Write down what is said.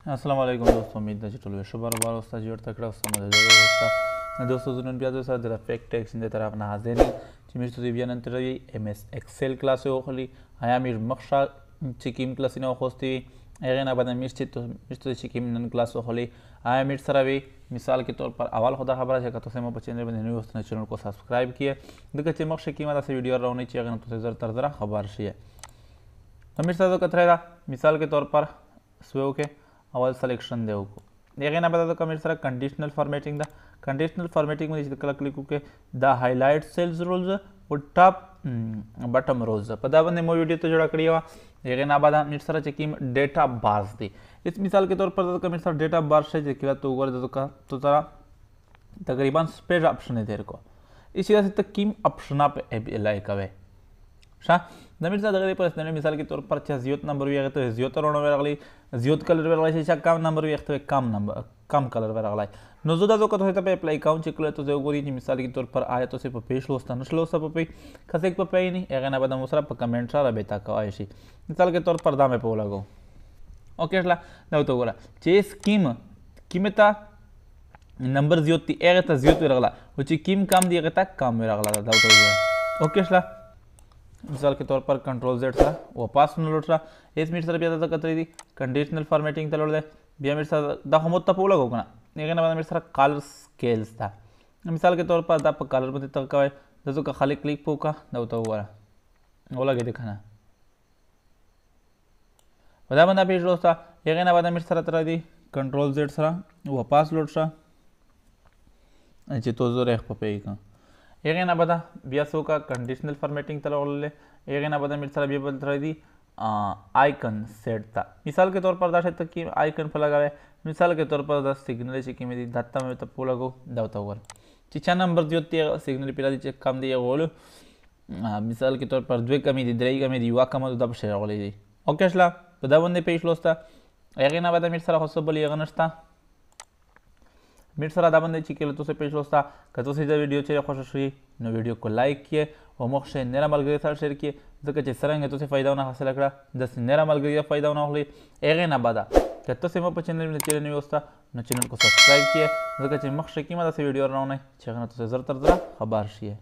अस्सलाम वालेकुम दोस्तों, उम्मीद है ټول ښه برابر اوسه جوړ تکړه اوسه مده دوستو نن بیا دوستو در افکت ټیکس د طرف نه حاضر چې موږ ته بیا نن تر ام اس ایکسل کلاس یو خلی آیا میر مخشا چې کیم کلاس نه خوستي هغه نه بعد میر چې کیم نن کلاس خلی آیا میر سره وی مثال के तौर पर اول خدا خبره چې تاسو مو په چینل باندې نو وستنه چینل کو سبسکرایب کیه دغه چې مخشه کیمه تاسو ویډیو راونی چې هغه تاسو زر تر زره خبر شي میر سره کتره مثال के तौर पर سوو کې اول سلیکشن دی وکړو دغه نه بعد کوم سره کنډیشنل فارمیټینګ دا کنډیشنل فارمیټینګ باندې چې کله کلیک وکړو دا هایلایټ سیلز رولز او ټاپ بټم روز په دا باندې مو ویډیو ته جوړ کړی و دغه نه بعد مې سره چې کوم ډیټا بارز دی اس مثال के तौर पर کوم سره ډیټا بار شي چې کله تو وګورئ تو ترا تقریبا स्पेड ऑप्शन है तेरे को इसी तरह से तक कीम ऑप्शन आप अप्लाई कवे शा नमीर सा दगरे पर इसने मिसाल के तौर पर अच्छा जियोत नंबर भी तो जियोत रोनो वेरगली जियोत कलर वेरगली से कम नंबर भी तो कम नंबर कम कलर वेरगली नजुदा जो कतो पे अप्लाई काउंट चिकले तो जो गोरी मिसाल के तौर पर आया तो से पे पेश लोस्ता नशलो सब पे खसे पे पे नहीं एगा ना बदा मुसरा पे कमेंट सा बेता का आयशी मिसाल के तौर पर दामे पे लगो ओके ला दाव तो गोरा चे स्कीम कीमता नंबर जियोत एगा ता जियोत वेरगला उची कीम काम दी एगा ता काम वेरगला दाव तो गोरा ओके ला मिसाल के तौर पर कंट्रोल जेड सा वापस न लोट सा इस मिनट सर बिया कतरी दी कंडीशनल फॉर्मेटिंग तलोड़ दे बिया मिनट सर दा हम तप लग होगा नेगन बाद मिनट सर कलर स्केल्स था मिसाल के तौर पर दा कलर में तक का दसो का खाली क्लिक पोका दउता हुआ वो लगे दिखाना बदा बंदा पेज लोस्ता नेगन बाद मिनट सर तरह दी कंट्रोल जेड सर वापस लोट सा अच्छे तो जो रेख पे का एगे ना बता बियासो का कंडीशनल फॉर्मेटिंग तला ओले एगे ना बता मिसाल बिया बता दी आइकन सेट था मिसाल के तौर पर दाशे तक की आइकन पर लगावे मिसाल के तौर पर दा सिग्नल चिकी में दी दत्ता में तब लगो दावता हुआ चिचा नंबर जो ते सिग्नल पिला दी चेक कम दिया बोलो मिसाल के तौर पर द्वे कमी दी द्रई कमी दी वा कम दब शेयर ओले दी ओके असला बदा बंदे पेश लोस्ता एगे ना बता मिसाल हसबल ये गनस्ता मिट सर आधा बंदे चिकेल तो से पेश होता कतो से जब वीडियो चाहिए खुश हुई नो वीडियो को लाइक किए और मोक्ष नेरा मलगरी साथ शेयर किए जब कच्चे सरंगे तो से फायदा होना हासिल करा दस नेरा मलगरी फायदा होना होली एगे ना बादा कतो से मो पर चैनल में चैनल नहीं होता न चैनल को सब्सक्राइब किए जब कच्चे मोक्ष की मदद से वीडियो बनाना है चैनल तो से जर तर जरा खबर शी है।